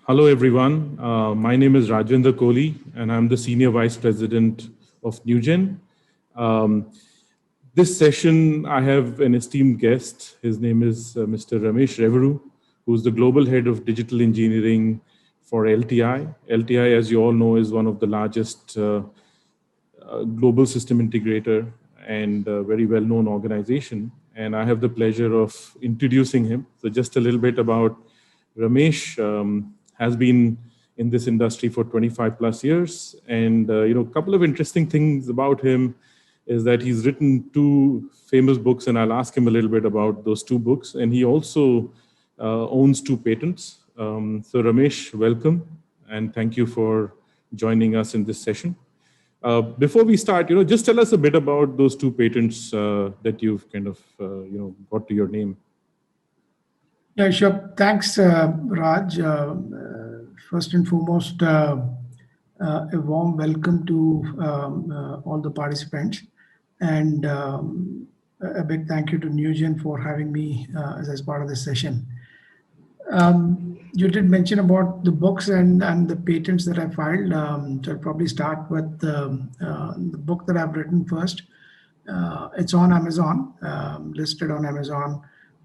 Hello, everyone. My name is Rajendra Kohli, and I'm the Senior Vice President of Newgen. Um, this session, I have an esteemed guest. His name is Mr. Ramesh Reveru, who's the Global Head of Digital Engineering for LTI. LTI, as you all know, is one of the largest global system integrator and a very well-known organization. And I have the pleasure of introducing him. So just a little bit about Ramesh. Has been in this industry for 25 plus years. And, a couple of interesting things about him is that he's written two famous books, and I'll ask him a little bit about those two books. And he also owns two patents. So Ramesh, welcome, and thank you for joining us in this session. Before we start, just tell us a bit about those two patents that you've kind of, got to your name. Yeah, sure. Thanks, Raj. First and foremost, a warm welcome to all the participants, and a big thank you to Newgen for having me as part of this session. You did mention about the books and the patents that I filed. So I'll probably start with the book that I've written first. It's on Amazon, listed on Amazon.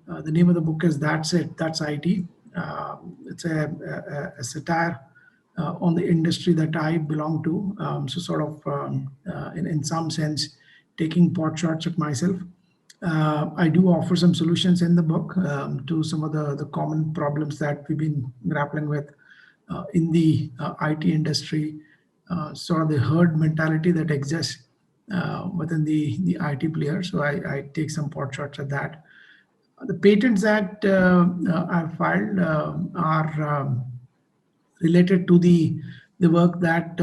The name of the book is That's It, That's IT. It's a satire on the industry that I belong to. So sort of, in some sense, taking pot shots at myself. I do offer some solutions in the book to some of the common problems that we've been grappling with in the IT industry, sort of the herd mentality that exists within the IT player. So I take some pot shots at that. The patents that I've filed are related to the work that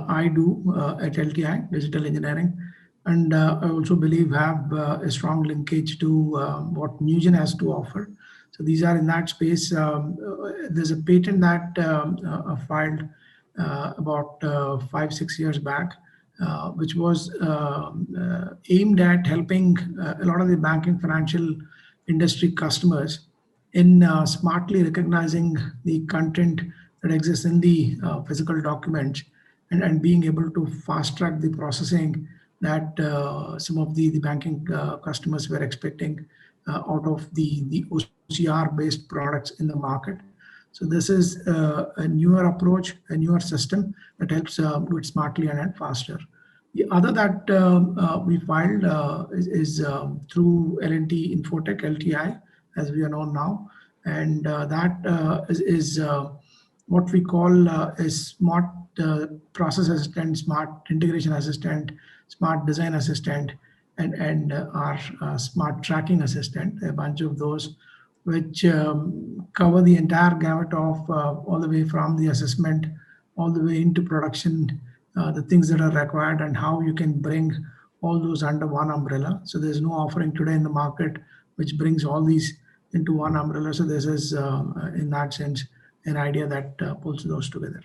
I do at LTI, Digital Engineering. And I also believe have a strong linkage to what Newgen has to offer. So these are in that space. There's a patent that I filed about 5-6 years back, which was aimed at helping a lot of the banking financial industry customers in smartly recognizing the content that exists in the physical documents and being able to fast track the processing that some of the banking customers were expecting out of the OCR based products in the market. So this is a newer approach, a newer system that helps do it smartly and faster. The other that we filed is through L&T Infotech, LTI, as we are known now. And that is what we call a smart process assistant, smart integration assistant, smart design assistant, and our smart tracking assistant, a bunch of those which cover the entire gamut of all the way from the assessment all the way into production, the things that are required and how you can bring all those under one umbrella. So there's no offering today in the market which brings all these into one umbrella. So this is, in that sense, an idea that pulls those together.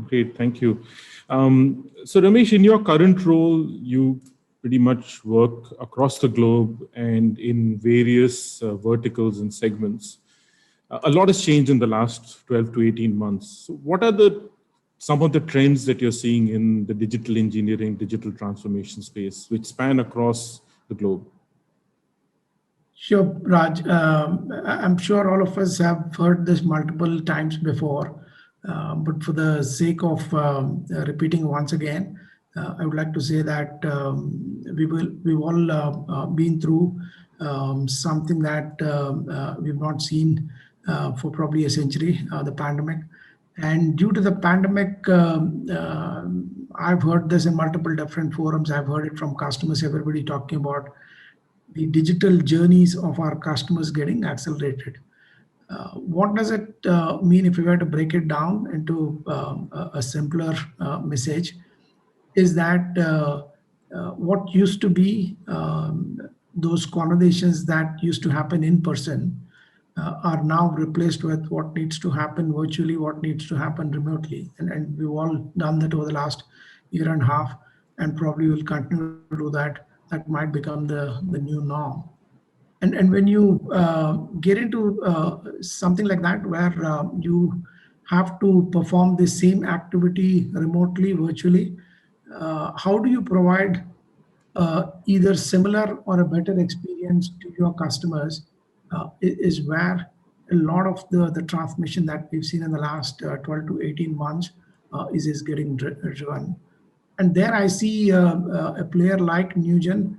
Great, thank you. So Ramesh, in your current role, you pretty much work across the globe and in various verticals and segments. A lot has changed in the last 12 to 18 months. So what are some of the trends that you're seeing in the digital engineering, digital transformation space, which span across the globe? Sure, Raj. I'm sure all of us have heard this multiple times before, but for the sake of repeating once again, I would like to say that we've all been through something that we've not seen for probably a century, the pandemic. And due to the pandemic, I've heard this in multiple different forums. I've heard it from customers, everybody talking about the digital journeys of our customers getting accelerated. What does it mean if we were to break it down into a simpler message? Is that what used to be those conversations that used to happen in person are now replaced with what needs to happen virtually, what needs to happen remotely. And we've all done that over the last year and a half, and probably will continue to do that. That might become the new norm. And when you get into something like that, where you have to perform the same activity remotely, virtually, how do you provide either similar or a better experience to your customers is where a lot of the transformation that we've seen in the last 12 to 18 months is getting driven. And there I see a player like Newgen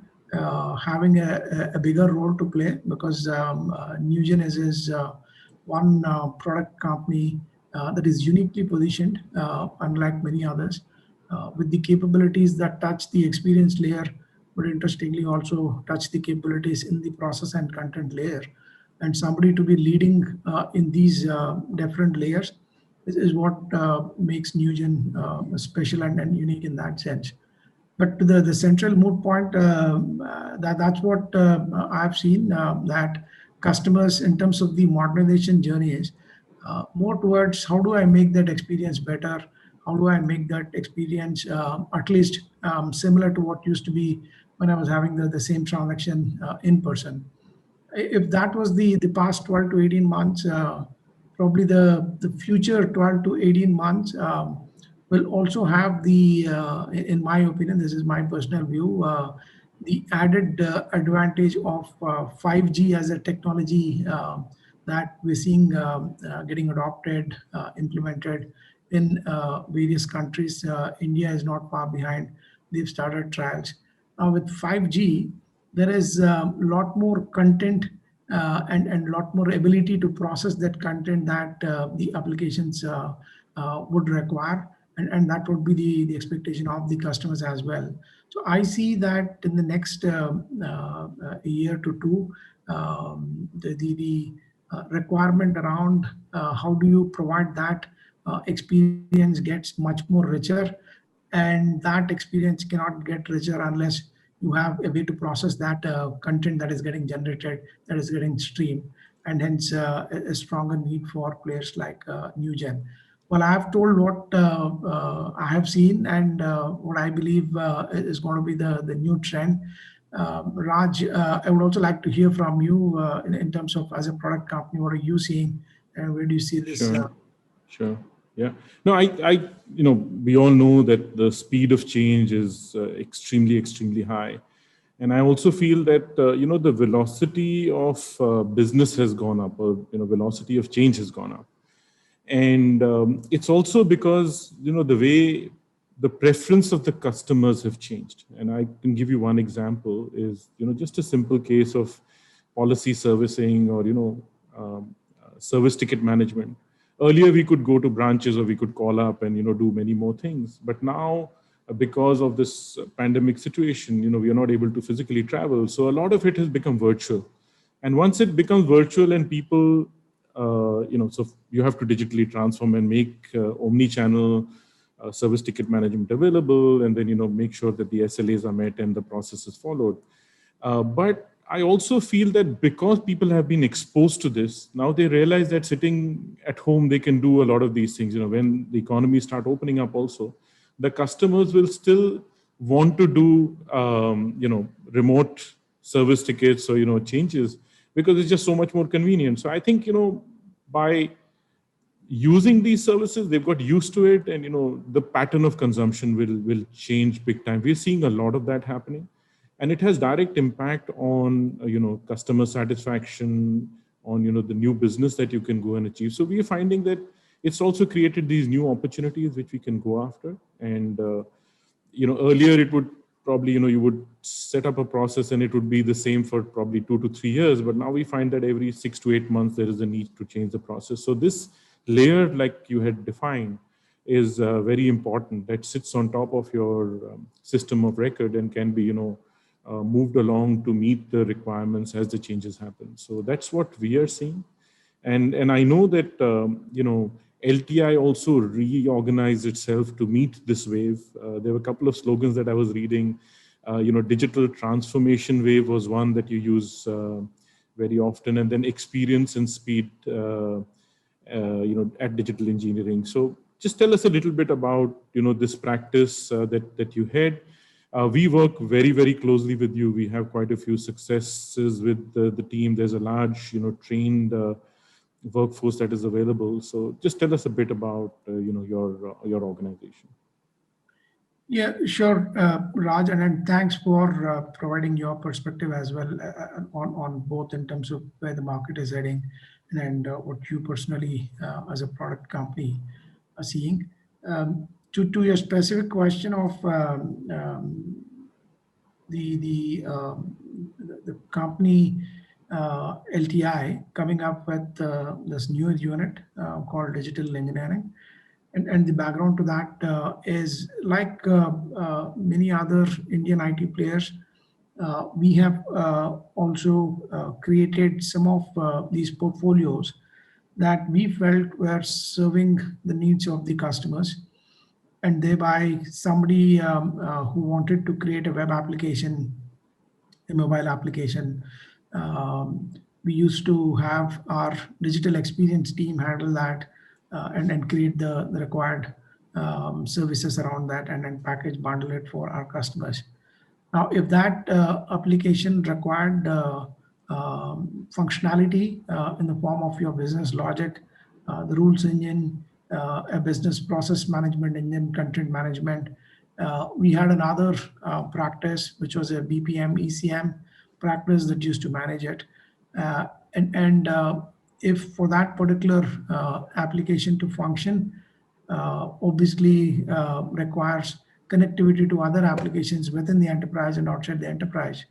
having a bigger role to play, because Newgen is one product company that is uniquely positioned, unlike many others, with the capabilities that touch the experience layer, but interestingly also touch the capabilities in the process and content layer. And somebody to be leading in these different layers is what makes Newgen special and unique in that sense. But the central moot point, that's what I've seen, that customers in terms of the modernization journey is more towards how do I make that experience better? How do I make that experience at least similar to what used to be when I was having the same transaction in person? If that was the past 12 to 18 months, probably the future 12 to 18 months will also have the, in my opinion, this is my personal view, the added advantage of 5G as a technology that we're seeing getting adopted, implemented in various countries. India is not far behind. They've started trials. Now with 5G, there is a lot more content and a lot more ability to process that content that the applications would require. And that would be the expectation of the customers as well. So I see that in the next year to two, the requirement around how do you provide that experience gets much more richer, and that experience cannot get richer unless you have a way to process that content that is getting generated, that is getting streamed, and hence a stronger need for players like Newgen. Well, I have told what I have seen and what I believe is going to be the new trend. Raj, I would also like to hear from you in terms of, as a product company, what are you seeing and where do you see this? Sure. Sure. Yeah. No, we all know that the speed of change is extremely, extremely high. And I also feel that, the velocity of business has gone up, or, velocity of change has gone up. And it's also because, the way the preference of the customers have changed. And I can give you one example is, just a simple case of policy servicing or, service ticket management. Earlier, we could go to branches or we could call up and, do many more things. But now, because of this pandemic situation, we are not able to physically travel. So a lot of it has become virtual. And once it becomes virtual and people, so you have to digitally transform and make omni-channel service ticket management available, and then, make sure that the SLAs are met and the process is followed. But I also feel that because people have been exposed to this, now they realize that sitting at home, they can do a lot of these things. When the economy start opening up also, the customers will still want to do, remote service tickets or, changes, because it's just so much more convenient. So I think, by using these services, they've got used to it, and, the pattern of consumption will change big time. We're seeing a lot of that happening. And it has direct impact on, customer satisfaction, on, the new business that you can go and achieve. So we are finding that it's also created these new opportunities which we can go after. And, earlier it would probably, you would set up a process and it would be the same for probably 2 to 3 years. But now we find that every 6 to 8 months, there is a need to change the process. So this layer, like you had defined, is very important. That sits on top of your system of record and can be, moved along to meet the requirements as the changes happen. So that's what we are seeing. And I know that, LTI also reorganized itself to meet this wave. There were a couple of slogans that I was reading. Digital transformation wave was one that you use very often, and then experience and speed, at digital engineering. So just tell us a little bit about, this practice that you had. We work very, very closely with you. We have quite a few successes with the team. There's a large, trained workforce that is available. So just tell us a bit about, your organization. Yeah, sure, Raj, and thanks for providing your perspective as well on both in terms of where the market is heading and what you personally, as a product company, are seeing. To your specific question of the company LTI coming up with this new unit called digital engineering. And the background to that is like many other Indian IT players, we have also created some of these portfolios that we felt were serving the needs of the customers. And thereby somebody who wanted to create a web application, a mobile application, we used to have our digital experience team handle that and create the required services around that and then package bundle it for our customers. Now, if that application required functionality in the form of your business logic, the rules engine, a business process management engine, content management, we had another practice, which was a BPM, ECM practice that used to manage it. And if for that particular application to function, obviously requires connectivity to other applications within the enterprise and outside the enterprise,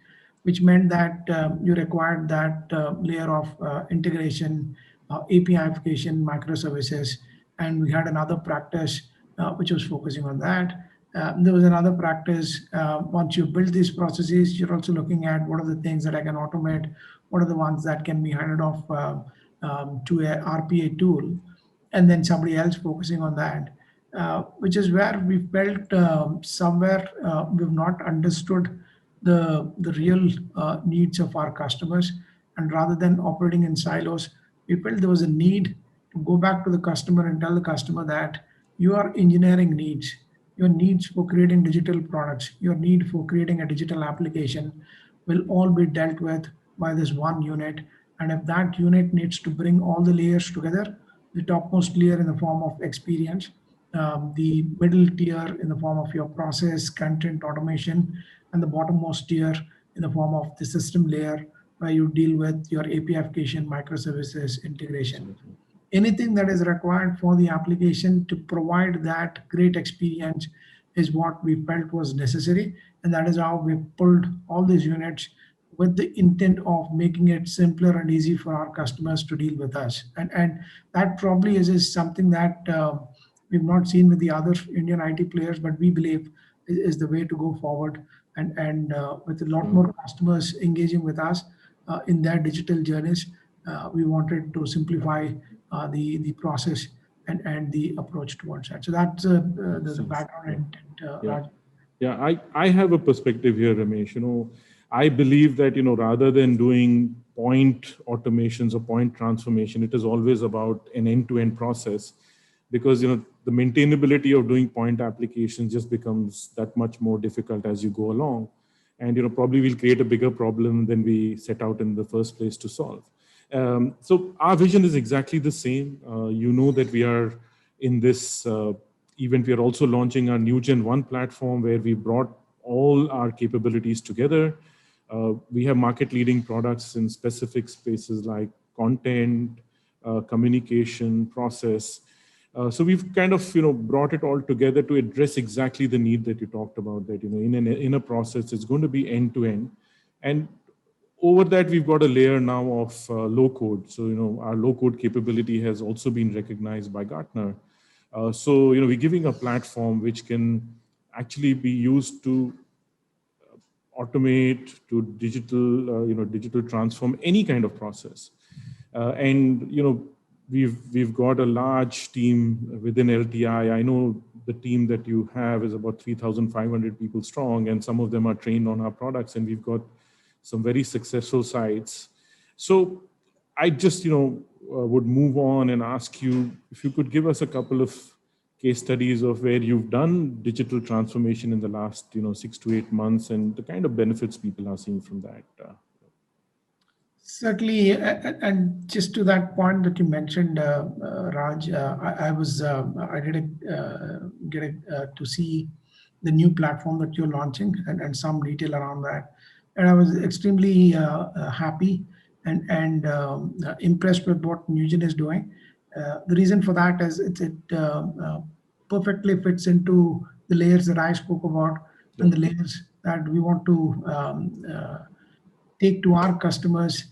which meant that you required that layer of integration, APIification, microservices, and we had another practice which was focusing on that. There was another practice, once you build these processes, you're also looking at what are the things that I can automate, what are the ones that can be handed off to a RPA tool, and then somebody else focusing on that, which is where we felt somewhere we've not understood the real needs of our customers. And rather than operating in silos, we felt there was a need to go back to the customer and tell the customer that your engineering needs, your needs for creating digital products, your need for creating a digital application will all be dealt with by this one unit. And if that unit needs to bring all the layers together, the topmost layer in the form of experience, the middle tier in the form of your process, content, automation, and the bottommost tier in the form of the system layer where you deal with your APIification, microservices, integration. Anything that is required for the application to provide that great experience is what we felt was necessary. And that is how we pulled all these units with the intent of making it simpler and easy for our customers to deal with us. And that probably is something that we've not seen with the other Indian IT players, but we believe is the way to go forward. And with a lot more customers engaging with us in their digital journeys, we wanted to simplify the process and the approach towards that. So that's the background. Yeah, I have a perspective here, Ramesh. I believe that, rather than doing point automations or point transformation, it is always about an end-to-end process, because, the maintainability of doing point applications just becomes that much more difficult as you go along. And, probably we'll create a bigger problem than we set out in the first place to solve. So our vision is exactly the same. That we are in this event, we are also launching our NewGen One platform where we brought all our capabilities together. We have market leading products in specific spaces like content, communication, process. So we've kind of, brought it all together to address exactly the need that you talked about, that, in a process, it's going to be end to end. And over that, we've got a layer now of low code. So, our low code capability has also been recognized by Gartner. So, we're giving a platform which can actually be used to automate, to digital transform any kind of process. And, we've got a large team within LTI. I know the team that you have is about 3,500 people strong, and some of them are trained on our products, and we've got some very successful sites. So I just, would move on and ask you if you could give us a couple of case studies of where you've done digital transformation in the last 6 to 8 months and the kind of benefits people are seeing from that. Certainly, and just to that point that you mentioned, Raj, I did to see the new platform that you're launching and some detail around that, and I was extremely happy and impressed with what Newgen is doing. The reason for that is it perfectly fits into the layers that I spoke about and the layers that we want to take to our customers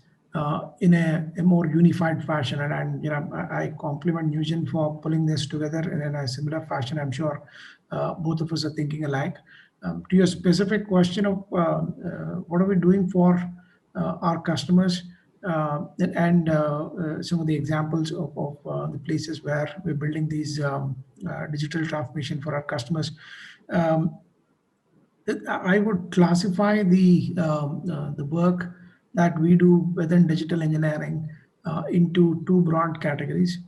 in a more unified fashion. And I compliment Newgen for pulling this together in a similar fashion. I'm sure both of us are thinking alike. To your specific question of what are we doing for our customers, and some of the examples of the places where we're building these digital transformation for our customers. Um, I would classify the work that we do within digital engineering into two broad categories.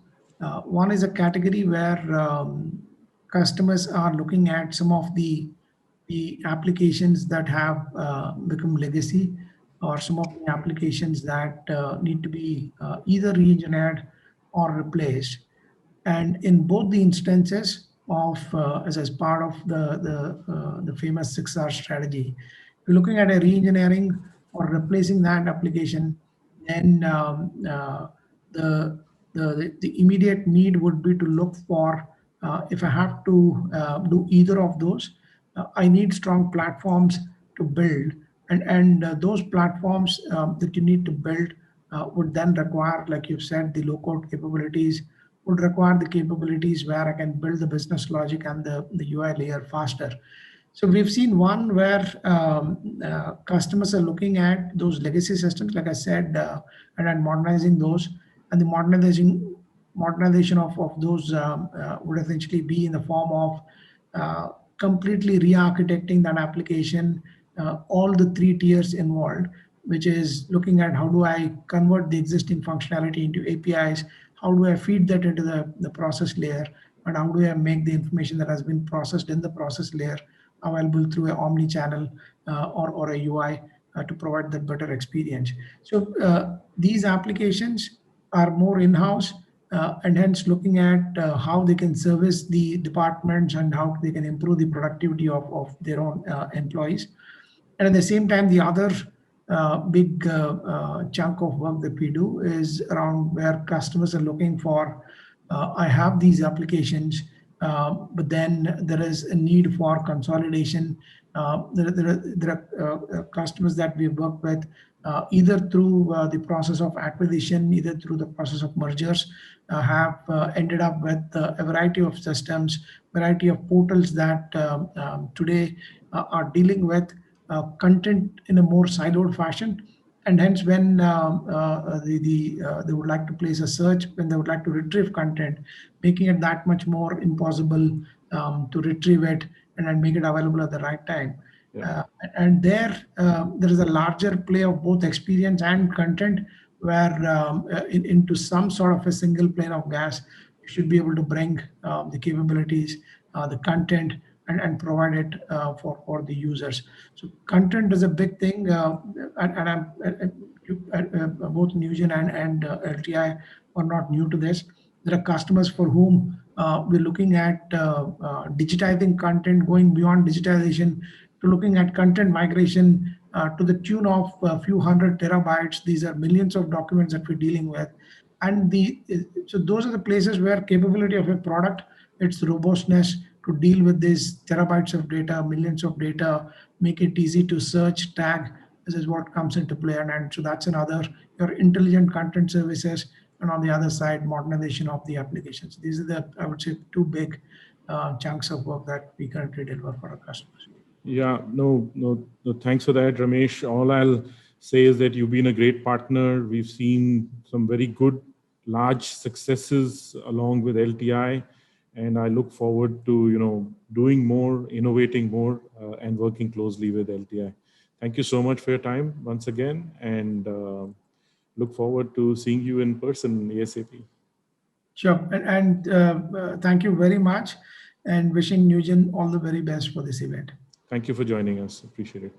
One is a category where customers are looking at some of the applications that have become legacy, or some of the applications that need to be either re-engineered or replaced. And in both the instances of as part of the famous 6R strategy, if you're looking at a re-engineering or replacing that application, then the, the immediate need would be to look for, if I have to do either of those, I need strong platforms to build, and those platforms that you need to build would then require, like you said, the low code capabilities, would require the capabilities where I can build the business logic and the UI layer faster. So we've seen one where customers are looking at those legacy systems, like I said, and then modernizing those, and the modernization of those would essentially be in the form of completely re-architecting that application, all the three tiers involved, which is looking at how do I convert the existing functionality into APIs, how do I feed that into the process layer, and how do I make the information that has been processed in the process layer available through an omni-channel or a UI to provide that better experience. So these applications are more in-house, and hence looking at how they can service the departments and how they can improve the productivity of their own employees. And at the same time, the other big chunk of work that we do is around where customers are looking for, I have these applications, but then there is a need for consolidation. There are customers that we work with either through the process of acquisition, either through the process of mergers, have ended up with a variety of systems, variety of portals that today are dealing with content in a more siloed fashion. And hence when they would like to place a search, when they would like to retrieve content, making it that much more impossible to retrieve it and then make it available at the right time. Yeah. And there is a larger play of both experience and content, where into some sort of a single plane of gas, you should be able to bring the capabilities, the content, and provide it for the users. So content is a big thing, and both Newgen and LTI are not new to this. There are customers for whom we're looking at digitizing content, going beyond digitization to looking at content migration to the tune of a few hundred terabytes. These are millions of documents that we're dealing with. And so those are the places where capability of a product, its robustness to deal with these terabytes of data, millions of data, make it easy to search, tag. This is what comes into play. And so that's another, your intelligent content services, and on the other side, modernization of the applications. These are the, I would say, two big chunks of work that we currently deliver for our customers. Yeah, no, thanks for that, Ramesh. All I'll say is that you've been a great partner. We've seen some very good, large successes along with LTI, and I look forward to, doing more, innovating more, and working closely with LTI. Thank you so much for your time once again, and look forward to seeing you in person ASAP. Sure. And thank you very much, and wishing Newgen all the very best for this event. Thank you for joining us. Appreciate it.